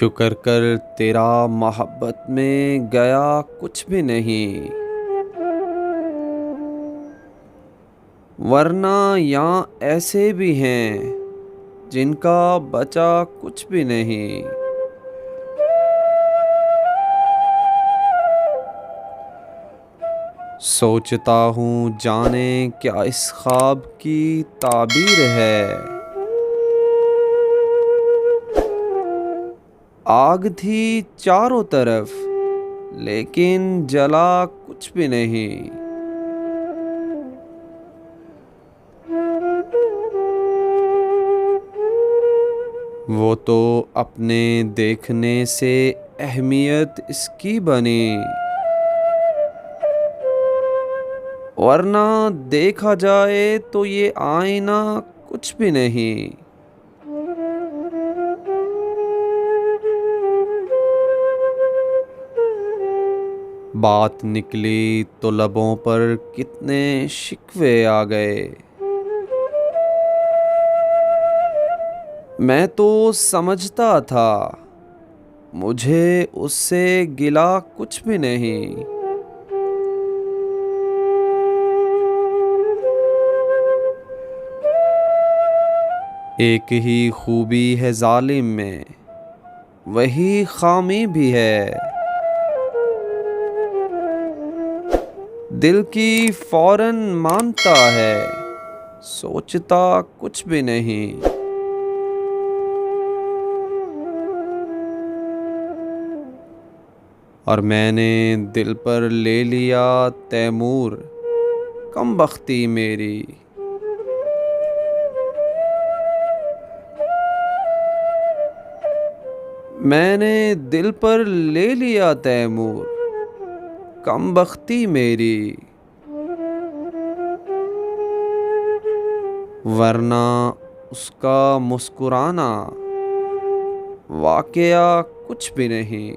शुक्र कर तेरा मोहब्बत में गया कुछ भी नहीं, वरना यहाँ ऐसे भी हैं जिनका बचा कुछ भी नहीं। सोचता हूँ जाने क्या इस ख्वाब की ताबीर है। आग थी चारों तरफ लेकिन जला कुछ भी नहीं। वो तो अपने देखने से अहमियत इसकी बनी, वरना देखा जाए तो ये आईना कुछ भी नहीं। बात निकली तो लबों पर कितने शिकवे आ गए। मैं तो समझता था मुझे उससे गिला कुछ भी नहीं। एक ही खूबी है जालिम में, वही खामी भी है। दिल की फौरन मानता है, सोचता कुछ भी नहीं। और मैंने दिल पर ले लिया तैमूर, कमबख्ती मेरी। मैंने दिल पर ले लिया तैमूर, कमबख्ती मेरी। वरना उसका मुस्कुराना वाकया कुछ भी नहीं।